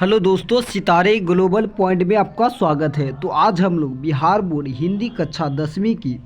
Hello दोस्तों, सितारे global point में आपका स्वागत है। तो आज हम लोग बिहार बोर्ड हिंदी कक्षा 10वीं की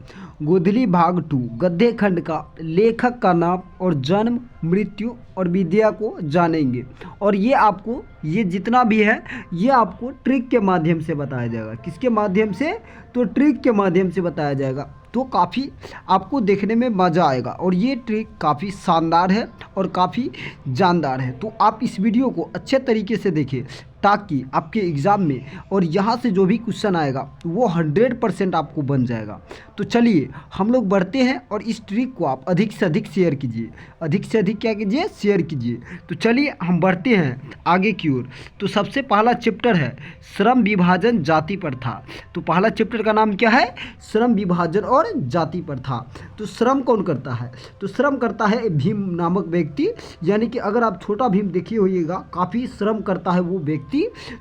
गोधली भाग 2 गद्य खंड का लेखक का नाम और जन्म, मृत्यु और विद्या को जानेंगे। और ये जितना भी है ये आपको ट्रिक के माध्यम से बताया जाएगा। किसके माध्यम से? तो ट्रिक के माध्यम से बताया जाएगा। तो काफ़ी आपको देखने में मज़ा आएगा और ये ट्रिक काफ़ी शानदार है और काफ़ी जानदार है। तो आप इस वीडियो को अच्छे तरीके से देखें ताकि आपके एग्ज़ाम में और यहाँ से जो भी क्वेश्चन आएगा वो 100% आपको बन जाएगा। तो चलिए हम लोग बढ़ते हैं और इस ट्रिक को आप अधिक से अधिक शेयर कीजिए। अधिक से अधिक क्या कीजिए? शेयर कीजिए। तो चलिए हम बढ़ते हैं आगे की ओर। तो सबसे पहला चैप्टर है श्रम विभाजन जाति प्रथा। तो पहला चैप्टर का नाम क्या है? श्रम विभाजन और जाति प्रथा। तो श्रम कौन करता है? तो श्रम करता है भीम नामक व्यक्ति। यानी कि अगर आप छोटा भीम देखिए होइएगा, काफ़ी श्रम करता है वो व्यक्ति।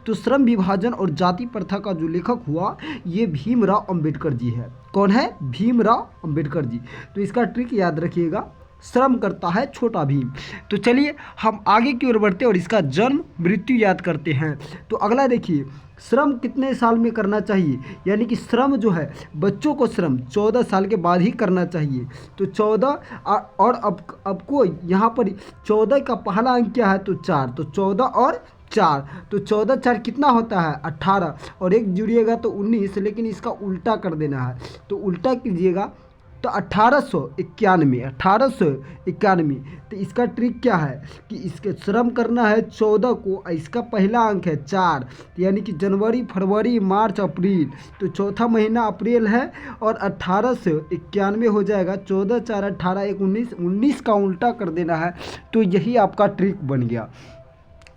तो श्रम विभाजन और जाति प्रथा का जो लेखक हुआ ये भीमराव अंबेडकर जी है। कौन है? भीमराव अंबेडकर जी। तो इसका ट्रिक याद रखिएगा, श्रम करता है छोटा भीम। तो चलिए हम आगे की ओर बढ़ते हैं और इसका जन्म मृत्यु याद करते हैं। तो अगला देखिए, श्रम कितने साल में करना चाहिए? यानी कि श्रम जो है बच्चों को श्रम 14 साल के बाद ही करना चाहिए। तो 14 और अब को यहाँ पर 14 का पहला अंक क्या है? तो 4। तो 14 और 4, तो 14 4 कितना होता है? 18 और एक जुड़िएगा तो 19, लेकिन इसका उल्टा कर देना है। तो उल्टा कीजिएगा तो 1891। तो इसका ट्रिक क्या है कि इसके श्रम करना है 14 को, इसका पहला अंक है 4, यानी कि जनवरी, फरवरी, मार्च, अप्रैल। तो चौथा महीना अप्रैल है और 1891 हो जाएगा। 14 4 18 1 19 का उल्टा कर देना है। तो यही आपका ट्रिक बन गया।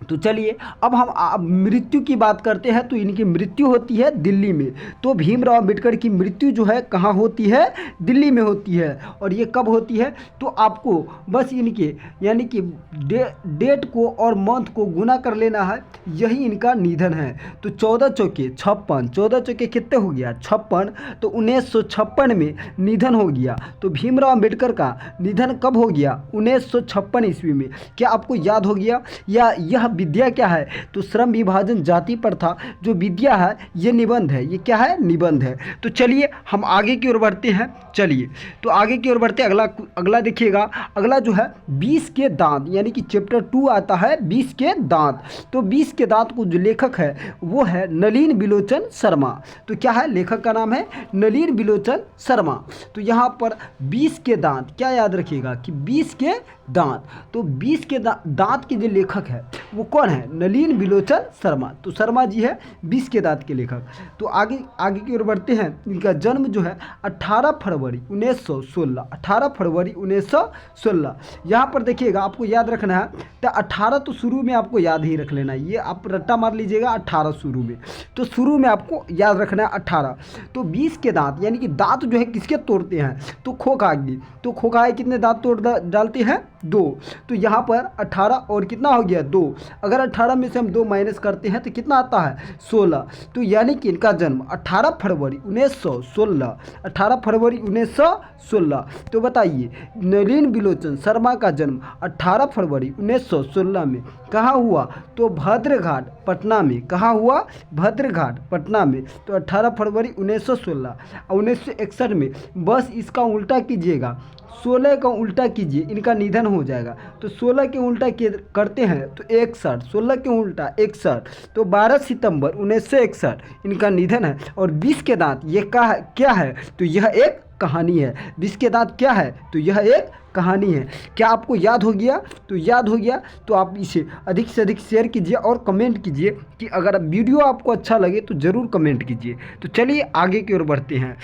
तो चलिए अब हम मृत्यु की बात करते हैं। तो इनकी मृत्यु होती है दिल्ली में। तो भीमराव अंबेडकर की मृत्यु जो है कहाँ होती है? दिल्ली में होती है। और ये कब होती है? तो आपको बस इनके यानी कि डेट को और मंथ को गुना कर लेना है, यही इनका निधन है। तो 14 चौके 56, 14 चौके कितने हो गया? 56। तो 1956 में निधन हो गया। तो भीमराव अंबेडकर का निधन कब हो गया? 1956 ईस्वी में। क्या आपको याद हो गया? या यह विद्या क्या है? तो श्रम विभाजन जाति प्रथा जो विद्या है ये निबंध है। ये क्या है? निबंध है। तो चलिए हम आगे की ओर बढ़ते हैं। चलिए तो आगे की ओर बढ़ते हैं। अगला देखिएगा, अगला जो है 20 के दांत, यानी कि चैप्टर 2 आता है 20 के दांत। तो 20 के दांत को जो लेखक है वो है नलिन बिलोचन शर्मा। तो क्या है? लेखक का नाम है नलिन बिलोचन शर्मा। तो यहाँ पर 20 के दांत क्या याद रखिएगा कि 20 के दांत। तो 20 के दांत के जो लेखक है वो कौन है? नलिन बिलोचन शर्मा। तो शर्मा जी है 20 के दांत के लेखक। तो आगे की ओर बढ़ते हैं। इनका जन्म जो है 18 फरवरी 1916। 18 फरवरी 1916। यहाँ पर देखिएगा आपको याद रखना है। तो 18 तो शुरू में आपको याद ही रख लेना है, ये आप रट्टा मार लीजिएगा 18 शुरू में। तो शुरू में आपको याद रखना है 18। तो 20 के दांत यानी कि दांत जो है किसके तोड़ते हैं? तो खोखाई। तो खोखाई कितने दांत तोड़ डालते हैं? 2। तो यहाँ पर 18 और कितना हो गया? 2। अगर 18 में से हम 2 माइनस करते हैं तो कितना आता है? 16। तो यानी कि इनका जन्म 18 फरवरी 1916। 18 फरवरी 1916। तो बताइए नलिन बिलोचन शर्मा का जन्म 18 फरवरी 1916 में कहाँ हुआ? तो भद्रघाट पटना में। कहाँ हुआ? भद्रघाट पटना में। तो 18 फरवरी 1916। 1961 में बस इसका उल्टा कीजिएगा, 16 का उल्टा कीजिए, इनका निधन हो जाएगा। तो 16 के उल्टा करते हैं तो 61, 16 के उल्टा 61। तो 12 सितंबर 1961 इनका निधन है। और 20 के दांत ये क्या है? तो यह एक कहानी है। 20 के दांत क्या है? तो यह एक कहानी है। क्या आपको याद हो गया? तो याद हो गया तो आप इसे अधिक से अधिक शेयर कीजिए और कमेंट कीजिए कि अगर वीडियो आपको अच्छा लगे तो ज़रूर कमेंट कीजिए। तो चलिए आगे की ओर बढ़ते हैं।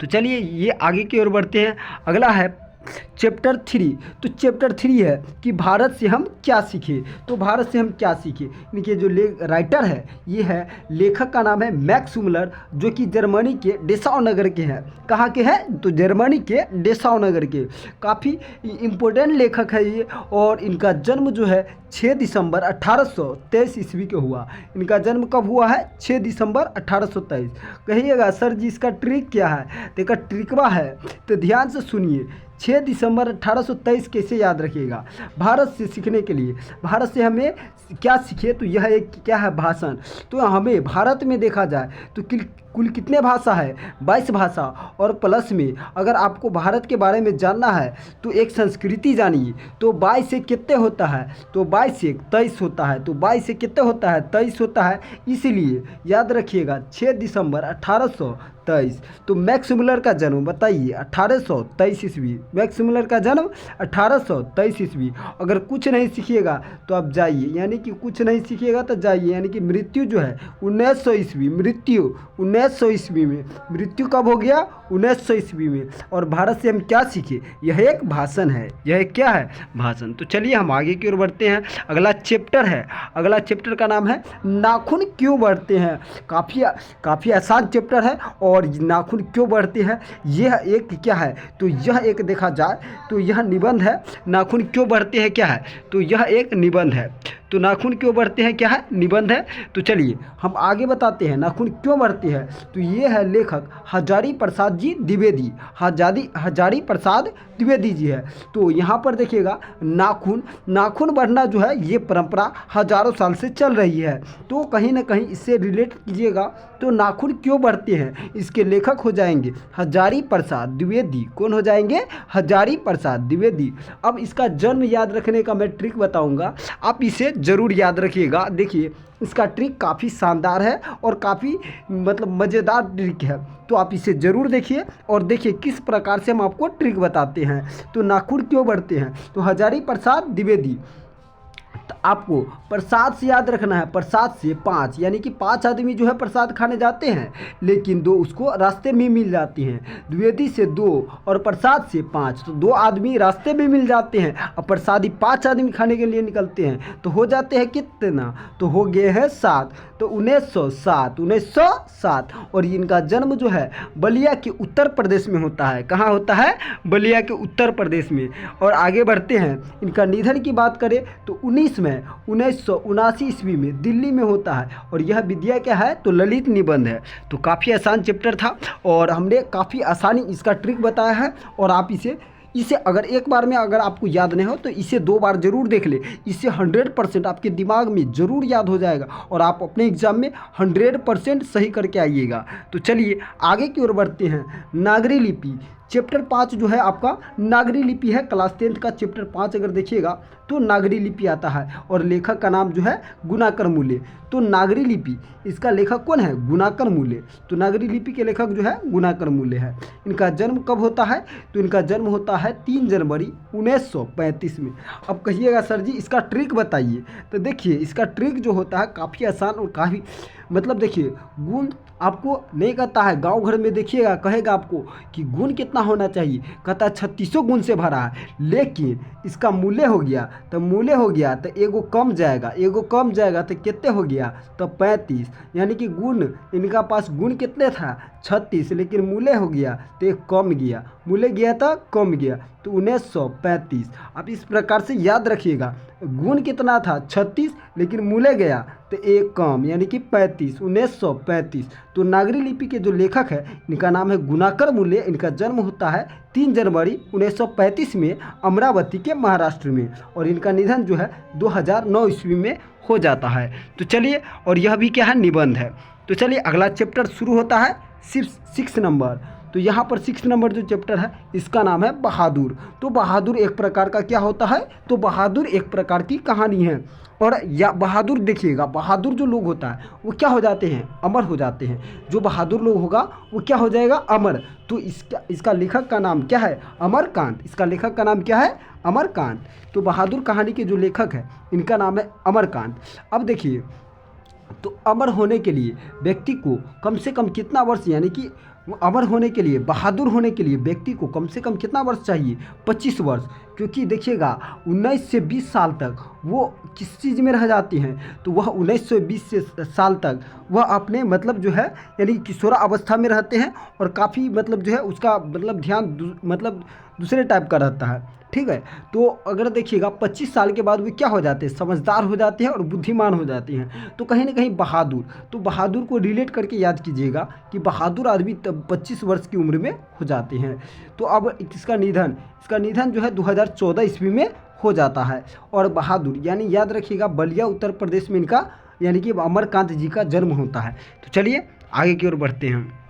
तो चलिए ये आगे की ओर बढ़ते हैं। अगला है चैप्टर 3। तो चैप्टर 3 है कि भारत से हम क्या सीखे। तो भारत से हम क्या सीखे, इनके जो राइटर है ये है, लेखक का नाम है मैक्स मुलर, जो कि जर्मनी के डेसाउ नगर के हैं। कहाँ के हैं? तो जर्मनी के डेसाउ नगर के। काफ़ी इम्पोर्टेंट लेखक है ये। और इनका जन्म जो है 6 दिसंबर 1823 ईस्वी के हुआ। इनका जन्म कब हुआ है? 6 दिसंबर 1823। कहिएगा सर जी इसका ट्रिक क्या है? तो इसका ट्रिकवा है, तो ध्यान से सुनिए। 6 दिसंबर 1823 कैसे याद रखिएगा? भारत से सीखने के लिए, भारत से हमें क्या सीखे, तो यह एक क्या है, भाषण। तो हमें भारत में देखा जाए तो कुल कितने भाषा है? 22 भाषा। और प्लस में अगर आपको भारत के बारे में जानना है तो एक संस्कृति जानिए। तो 22 से कितने होता है? तो 22 से 23 होता है। तो 22 से कितने होता है? 23 होता है। इसलिए याद रखिएगा 6 दिसंबर 1823। तो मैक्स मुलर का जन्म बताइए 1823 ईस्वी। मैक्स मुलर का जन्म 1823 ईस्वी। अगर कुछ नहीं सीखिएगा तो आप जाइए, यानी कि कुछ नहीं सीखिएगा तो जाइए, यानी कि मृत्यु जो है 1900 ईस्वी। मृत्यु 1900 ईस्वी में। मृत्यु कब हो गया? 1900 ईस्वी में। और भारत से हम क्या सीखे? यह एक भाषण है। यह एक क्या है? भाषण। तो चलिए हम आगे की ओर बढ़ते हैं। अगला चैप्टर है, अगला चैप्टर का नाम है नाखून क्यों बढ़ते हैं। काफ़ी आसान चैप्टर है। और नाखून क्यों बढ़ते हैं, यह एक क्या है? तो यह एक देखा जाए तो यह निबंध है। नाखून क्यों बढ़ते हैं क्या है? तो यह एक निबंध है। तो नाखून क्यों बढ़ते हैं क्या है? निबंध है। तो चलिए हम आगे बताते हैं नाखून क्यों बढ़ते हैं। तो ये है लेखक हजारी प्रसाद जी द्विवेदी। हजारी प्रसाद द्विवेदी जी है। तो यहाँ पर देखिएगा नाखून बढ़ना जो है ये परंपरा हजारों साल से चल रही है। तो कहीं ना कहीं इससे रिलेट कीजिएगा तो नाखून क्यों बढ़ते हैं, इसके लेखक हो जाएंगे हजारी प्रसाद द्विवेदी। कौन हो जाएंगे? हजारी प्रसाद द्विवेदी। अब इसका जन्म याद रखने का मैं ट्रिक बताऊंगा, आप इसे ज़रूर याद रखिएगा। देखिए इसका ट्रिक काफ़ी शानदार है और काफ़ी मतलब मज़ेदार ट्रिक है। तो आप इसे ज़रूर देखिए और देखिए किस प्रकार से हम आपको ट्रिक बताते हैं। तो नाखून क्यों बढ़ते हैं, तो हजारी प्रसाद द्विवेदी। तो आपको प्रसाद से याद रखना है, प्रसाद से 5, यानी कि 5 आदमी जो है प्रसाद खाने जाते हैं, लेकिन 2 उसको रास्ते में मिल जाती हैं। द्विवेदी से 2 और प्रसाद से 5, तो 2 आदमी रास्ते में मिल जाते हैं और प्रसादी 5 आदमी खाने के लिए निकलते हैं। तो हो जाते हैं कितना? तो हो गए हैं 7। तो 1907। और इनका जन्म जो है बलिया के उत्तर प्रदेश में होता है। कहाँ होता है? बलिया के उत्तर प्रदेश में। और आगे बढ़ते हैं, इनका निधन की बात करें तो 19 में 1979 ईस्वी में दिल्ली में होता है। और यह विद्या क्या है? तो ललित निबंध है। तो काफ़ी आसान चैप्टर था और हमने काफ़ी आसानी इसका ट्रिक बताया है। और आप इसे अगर एक बार में अगर आपको याद नहीं हो तो इसे 2 बार ज़रूर देख ले। इससे 100% आपके दिमाग में ज़रूर याद हो जाएगा और आप अपने एग्ज़ाम में 100% सही करके आइएगा। तो चलिए आगे की ओर बढ़ते हैं। नागरी लिपि चैप्टर 5 जो है आपका नागरी लिपि है। क्लास 10th का चैप्टर 5 अगर देखिएगा तो नागरी लिपि आता है और लेखक का नाम जो है गुणाकर मूल्य। तो नागरी लिपि इसका लेखक कौन है? गुणाकर मूल्य। तो नागरी लिपि के लेखक जो है गुणाकर मूल्य है। इनका जन्म कब होता है? तो इनका जन्म होता है 3 जनवरी 1935 में। अब कहिएगा सर जी इसका ट्रिक बताइए। तो देखिए इसका ट्रिक जो होता है काफ़ी आसान और काफ़ी मतलब देखिए गुण आपको नहीं कहता है, गांव घर में देखिएगा कहेगा आपको कि गुण कितना होना चाहिए, कहता है 3600 गुण से भरा है। लेकिन इसका मूल्य हो गया तो एगो कम जाएगा तो कितने हो गया? तो 35। यानी कि गुण इनका पास गुण कितने था? 36, लेकिन मूल्य हो गया तो एक कम गया, मूल्य गया तो कम गया। तो 1935 आप इस प्रकार से याद रखिएगा। गुण कितना था? 36, लेकिन मूल्य गया तो एक कम, यानी कि 35। 1935। तो नागरी लिपि के जो लेखक है इनका नाम है गुणाकर मूल्य। इनका जन्म होता है 3 जनवरी 1935 में अमरावती के महाराष्ट्र में। और इनका निधन जो है 2009 ईस्वी में हो जाता है। तो चलिए, और यह भी क्या है? निबंध है। तो चलिए अगला चैप्टर शुरू होता है सिर्फ 6 नंबर। तो यहाँ पर 6 नंबर जो चैप्टर है इसका नाम है बहादुर। तो बहादुर एक प्रकार का क्या होता है? तो बहादुर एक प्रकार की कहानी है। और या बहादुर देखिएगा, बहादुर जो लोग होता है वो क्या हो जाते हैं? अमर हो जाते हैं। जो बहादुर लोग होगा वो क्या हो जाएगा? अमर। तो इसका लेखक का नाम क्या है? अमरकांत। इसका लेखक का नाम क्या है? अमरकांत। तो बहादुर कहानी के जो लेखक है इनका नाम है अमरकांत। अब देखिए, तो अमर होने के लिए व्यक्ति को कम से कम कितना वर्ष, यानी कि अमर होने के लिए, बहादुर होने के लिए व्यक्ति को कम से कम कितना वर्ष चाहिए? 25 वर्ष। क्योंकि देखिएगा 19 से 20 साल तक वो किस चीज़ में रह जाती हैं? तो वह 19 से 20 साल तक वह अपने मतलब जो है यानी किशोरा अवस्था में रहते हैं और काफ़ी मतलब जो है उसका मतलब ध्यान मतलब दूसरे टाइप का रहता है। ठीक है। तो अगर देखिएगा 25 साल के बाद वे क्या हो जाते हैं, समझदार हो जाते हैं और बुद्धिमान हो जाते हैं। तो कहीं ना कहीं बहादुर, तो बहादुर को रिलेट करके याद कीजिएगा कि बहादुर आदमी तब 25 वर्ष की उम्र में हो जाते हैं। तो अब इसका निधन जो है 2014 ईस्वी में हो जाता है। और बहादुर यानी याद रखिएगा बलिया उत्तर प्रदेश में इनका यानी कि अमरकांत जी का जन्म होता है। तो चलिए आगे की ओर बढ़ते हैं।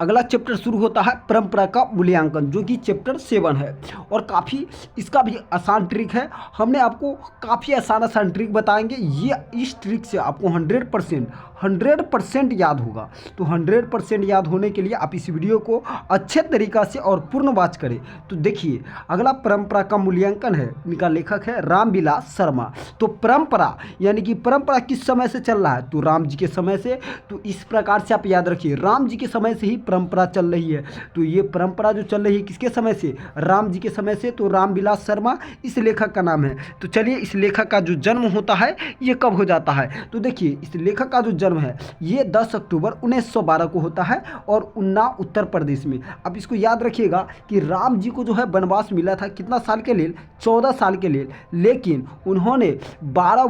अगला चैप्टर शुरू होता है परंपरा का मूल्यांकन, जो कि चैप्टर 7 है। और काफ़ी इसका भी आसान ट्रिक है, हमने आपको काफ़ी आसान ट्रिक बताएंगे। ये इस ट्रिक से आपको 100% याद होगा। तो 100% याद होने के लिए आप इस वीडियो को अच्छे तरीक़ा से और पूर्ण वाच करें। तो देखिए अगला परंपरा का मूल्यांकन है, इनका लेखक है रामविलास शर्मा। तो परंपरा यानी कि परंपरा किस समय से चल रहा है, तो राम जी के समय से। तो इस प्रकार से आप याद रखिए राम जी के समय से ही परंपरा चल रही है। तो ये परंपरा जो चल रही है किसके समय से, राम जी के समय से। तो रामविलास शर्मा इस लेखक का नाम है। तो चलिए इस लेखक का जो जन्म होता है ये कब हो जाता है, तो देखिए इस लेखक का जो जन्म है ये 10 अक्टूबर 1912 को होता है और उन्नाव उत्तर प्रदेश में। अब इसको याद रखिएगा कि राम जी को जो है वनवास मिला था कितना साल के लिए, 14 साल के लिए। लेकिन उन्होंने 12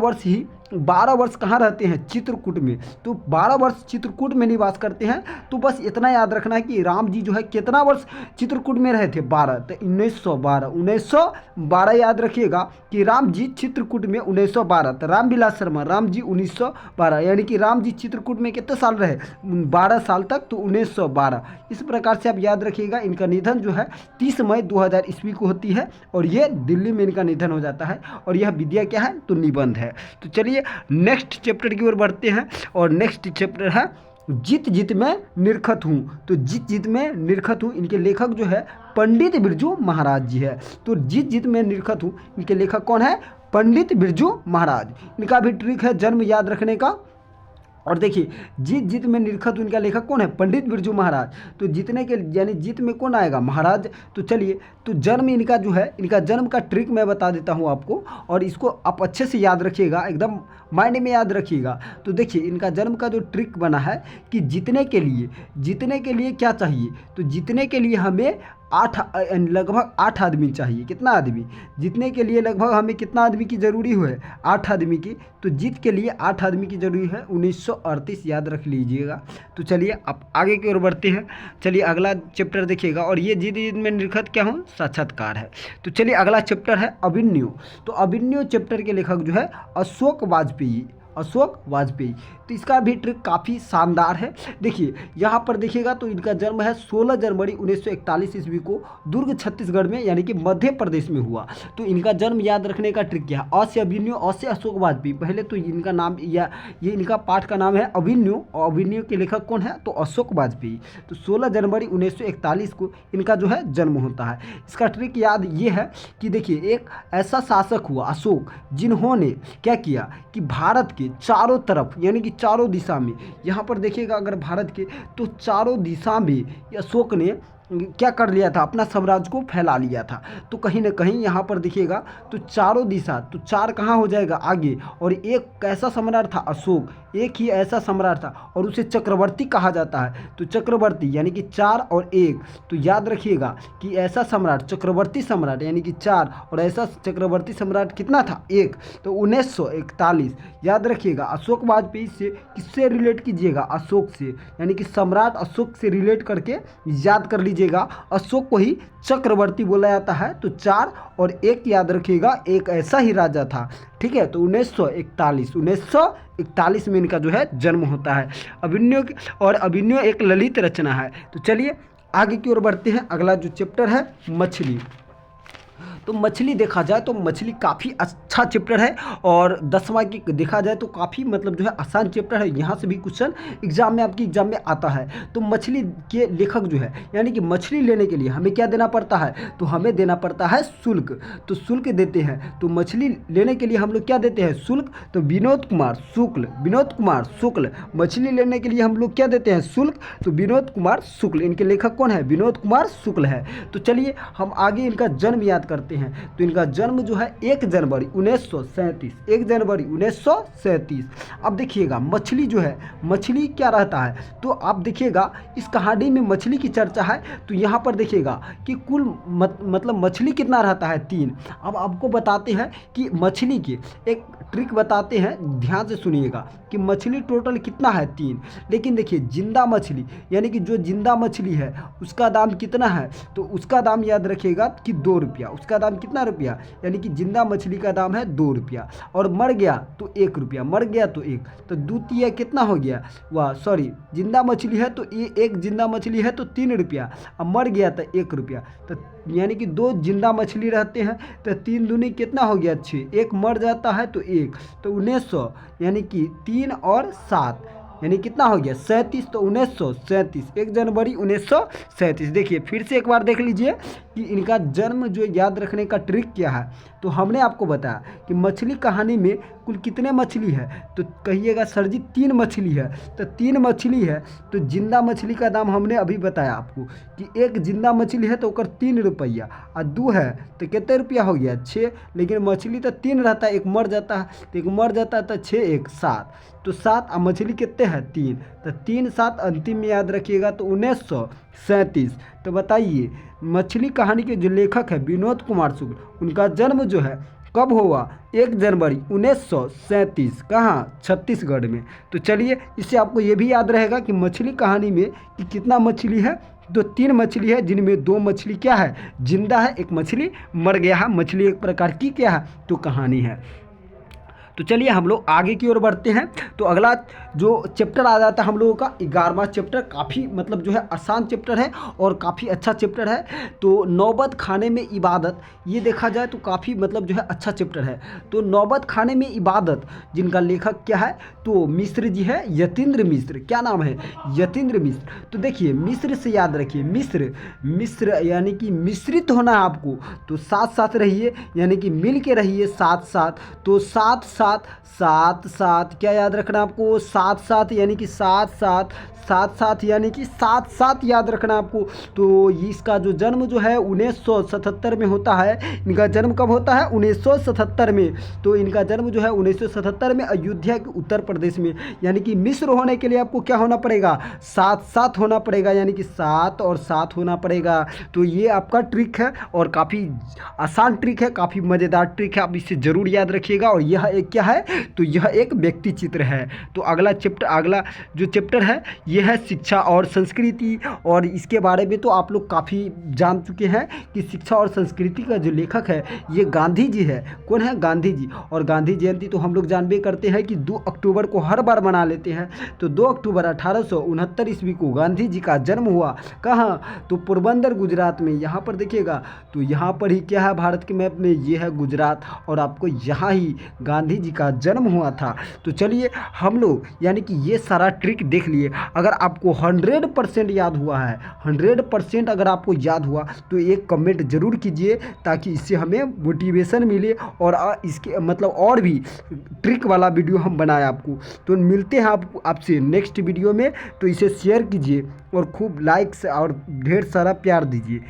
वर्ष कहाँ रहते हैं, चित्रकूट में। तो 12 वर्ष चित्रकूट में निवास करते हैं। तो बस इतना याद रखना है कि राम जी जो है कितना वर्ष चित्रकूट में रहे थे, 12। तो 1912 याद रखिएगा कि राम जी चित्रकूट में 1912। तो रामविलास शर्मा राम जी 1912 यानी कि राम जी चित्रकूट में कितने साल रहे, 12 साल तक। तो 1912 इस प्रकार से आप याद रखिएगा। इनका निधन जो है 30 मई 2000 ईस्वी को होती है और ये दिल्ली में इनका निधन हो जाता है। और यह विद्या क्या है, तो निबंध है। तो चलिए नेक्स्ट चैप्टर की ओर बढ़ते हैं। और नेक्स्ट चैप्टर है जित जित में निरखत हूँ। तो जित जित में निरखत हूँ इनके लेखक जो है पंडित बिरजू महाराज जी है। तो जित जित में निरखत हूँ इनके लेखक कौन है, पंडित बिरजू महाराज। इनका भी ट्रिक है जन्म याद रखने का। और देखिए जीत जीत में निरखत इनका लेखक कौन है, पंडित बिरजू महाराज। तो जीतने के यानी जीत में कौन आएगा, महाराज। तो चलिए तो जन्म इनका जो है, इनका जन्म का ट्रिक मैं बता देता हूँ आपको और इसको आप अच्छे से याद रखिएगा, एकदम माइंड में याद रखिएगा। तो देखिए इनका जन्म का जो ट्रिक बना है कि जीतने के लिए क्या चाहिए, तो जीतने के लिए हमें लगभग 8 आदमी चाहिए। कितना आदमी, जीतने के लिए लगभग हमें कितना आदमी की ज़रूरी है, 8 आदमी की। तो जीत के लिए 8 आदमी की ज़रूरी है, 1938 याद रख लीजिएगा। तो चलिए आप आगे की ओर बढ़ते हैं। चलिए अगला चैप्टर देखिएगा और ये जीत जीत में निरखत क्या हो, साक्षात्कार है। तो चलिए अगला चैप्टर है अभिमन्यु। तो अभिमन्यु चैप्टर के लेखक जो है अशोक वाजपेयी। तो इसका भी ट्रिक काफ़ी शानदार है। देखिए यहाँ पर देखिएगा तो इनका जन्म है 16 जनवरी 1941 ईस्वी को दुर्ग छत्तीसगढ़ में यानी कि मध्य प्रदेश में हुआ। तो इनका जन्म याद रखने का ट्रिक क्या है, अ से अभिमन्यु, अ से अशोक वाजपेयी। पहले तो इनका नाम या ये इनका पाठ का नाम है अभिमन्यु और अभिमन्यु के लेखक कौन है, तो अशोक वाजपेयी। तो 16 जनवरी 1941 को इनका जो है जन्म होता है। इसका ट्रिक याद ये है कि देखिए एक ऐसा शासक हुआ अशोक जिन्होंने क्या किया कि भारत के चारों तरफ यानी कि चारों दिशा में, यहाँ पर देखिएगा अगर भारत के तो चारों दिशा में अशोक ने क्या कर लिया था, अपना साम्राज्य को फैला लिया था। तो कहीं ना कहीं यहाँ पर देखिएगा तो चारों दिशा, तो 4 कहाँ हो जाएगा आगे। और एक कैसा सम्राट था अशोक, एक ही ऐसा सम्राट था और उसे चक्रवर्ती कहा जाता है। तो चक्रवर्ती यानी कि 4 और 1। तो याद रखिएगा कि ऐसा सम्राट चक्रवर्ती सम्राट यानी कि 4 और ऐसा चक्रवर्ती सम्राट कितना था, 1। तो 1941 याद रखिएगा। अशोक वाजपेयी से किससे रिलेट कीजिएगा, अशोक से, यानी कि सम्राट अशोक से रिलेट करके याद कर लीजिएगा। अशोक को ही चक्रवर्ती बोला जाता है। तो 4 और 1 याद रखिएगा, एक ऐसा ही राजा था। ठीक है, तो 1941 में इनका जो है जन्म होता है। अभिमन्यु एक ललित रचना है। तो चलिए आगे की ओर बढ़ते हैं। अगला जो चैप्टर है मछली। तो मछली देखा जाए तो मछली काफ़ी अच्छा चैप्टर है और 10वां की देखा जाए तो काफ़ी मतलब जो है आसान चैप्टर है। यहाँ से भी क्वेश्चन आपकी एग्जाम में आता है। तो मछली के लेखक जो है यानी कि मछली लेने के लिए हमें क्या देना पड़ता है, तो हमें देना पड़ता है शुल्क। तो शुल्क देते हैं। तो मछली लेने के लिए हम लोग क्या देते हैं, शुल्क। तो विनोद कुमार शुक्ल मछली लेने के लिए हम लोग क्या देते हैं, शुल्क। तो विनोद कुमार शुक्ल, इनके लेखक कौन है, विनोद कुमार शुक्ल है। तो चलिए हम आगे इनका जन्म याद करते बताते हैं। तो इनका जन्म जो है 1 जनवरी 1937, 1 जनवरी 1937। अब देखिएगा मछली जो है, मछली क्या रहता है, तो आप देखिएगा इस कहानी में मछली की चर्चा है। तो यहाँ पर देखिएगा कि कुल मतलब मछली कितना रहता है, 3। अब आपको बताते हैं कि मछली की एक ट्रिक बताते हैं, ध्यान से सुनिएगा कि मछली टोटल कितना है, 3। लेकिन देखिए जिंदा मछली यानी कि जो जिंदा मछली है उसका दाम कितना है, तो उसका दाम याद रखिएगा कि 2 रुपया। उसका दाम कितना रुपया, यानी कि जिंदा मछली का दाम है 2 रुपया। और मर गया तो 1 रुपया, मर गया तो 1, तो द्वितीय कितना हो गया, वाह सॉरी, जिंदा मछली है तो ये एक जिंदा मछली है तो 3 रुपया, अब मर गया तो 1 रुपया। तो यानी कि 2 जिंदा मछली रहते हैं तो 3 दूनी कितना हो गया, 6, एक मर जाता है तो 1, तो 1900 यानी कि 3 और 7 यानी कितना हो गया 37। तो 1937, 1 जनवरी 1937। देखिए फिर से एक बार देख लीजिए कि इनका जन्म जो याद रखने का ट्रिक क्या है। तो हमने आपको बताया कि मछली कहानी में कुल कितने मछली है, तो कहिएगा सर जी 3 मछली है। तो 3 मछली है तो जिंदा मछली का दाम हमने अभी बताया आपको कि एक जिंदा मछली है तो ओकर 3 रुपया, और 2 है तो कितने रुपया हो गया 6। लेकिन मछली तो 3 रहता है, एक मर जाता है, तो एक मर जाता है तो 6 1 7, तो 7, और मछली कितने हैं 3, तो 3 7 अंतिम में याद रखिएगा तो 1937। तो बताइए मछली कहानी के जो लेखक है विनोद कुमार शुक्ल, उनका जन्म जो है कब हुआ, 1 जनवरी 1937। कहाँ, छत्तीसगढ़ में। तो चलिए इससे आपको ये भी याद रहेगा कि मछली कहानी में कि कितना मछली है, तो 3 मछली है जिनमें 2 मछली क्या है, जिंदा है, एक मछली मर गया है। मछली एक प्रकार की क्या है, तो कहानी है। तो चलिए हम लोग आगे की ओर बढ़ते हैं। तो अगला जो चैप्टर आ जाता है हम लोगों का 11वां चैप्टर, काफ़ी मतलब जो है आसान चैप्टर है और काफ़ी अच्छा चैप्टर है। तो नौबत खाने में इबादत, ये देखा जाए तो काफ़ी मतलब जो है अच्छा चैप्टर है। तो नौबत खाने में इबादत जिनका लेखक क्या है, तो मिश्र जी है, यतीन्द्र मिश्र। क्या नाम है, यतीन्द्र मिश्र। तो देखिए मिश्र से याद रखिए, मिश्र यानी कि मिश्रित होना है आपको, तो साथ साथ रहिए यानी कि मिल के रहिए साथ साथ। तो साथ साथ क्या याद रखना आपको, साथ साथ यानी कि साथ यानी कि साथ याद रखना आपको। तो इसका जो जन्म जो है 1977 में होता है। इनका जन्म कब होता है, 1977 में। तो इनका जन्म जो है 1977 में अयोध्या के उत्तर प्रदेश में। यानी कि मिश्र होने के लिए आपको क्या होना पड़ेगा, साथ होना पड़ेगा, यानी कि 7 और 7 होना पड़ेगा। तो ये आपका ट्रिक है और काफ़ी आसान ट्रिक है, काफ़ी मज़ेदार ट्रिक है, आप इसे ज़रूर याद रखिएगा। और यह एक क्या है, तो यह एक व्यक्ति चित्र है। तो अगला जो चैप्टर है ये है शिक्षा और संस्कृति। और इसके बारे में तो आप लोग काफ़ी जान चुके हैं कि शिक्षा और संस्कृति का जो लेखक है ये गांधी जी है। कौन है, गांधी जी। और गांधी जयंती तो हम लोग जानबे करते हैं कि 2 अक्टूबर को हर बार मना लेते हैं। तो 2 अक्टूबर 1869 ईस्वी को गांधी जी का जन्म हुआ। कहाँ, तो पोरबंदर गुजरात में। यहाँ पर देखिएगा तो यहाँ पर ही क्या है भारत के मैप में, ये है गुजरात, और आपको यहाँ ही गांधी जी का जन्म हुआ था। तो चलिए हम लोग यानी कि ये सारा ट्रिक देख लिए। अगर आपको 100% याद हुआ है, 100% अगर आपको याद हुआ तो एक कमेंट जरूर कीजिए ताकि इससे हमें मोटिवेशन मिले और इसके मतलब और भी ट्रिक वाला वीडियो हम बनाए आपको। तो मिलते हैं आपसे नेक्स्ट वीडियो में। तो इसे शेयर कीजिए और खूब लाइक्स और ढेर सारा प्यार दीजिए।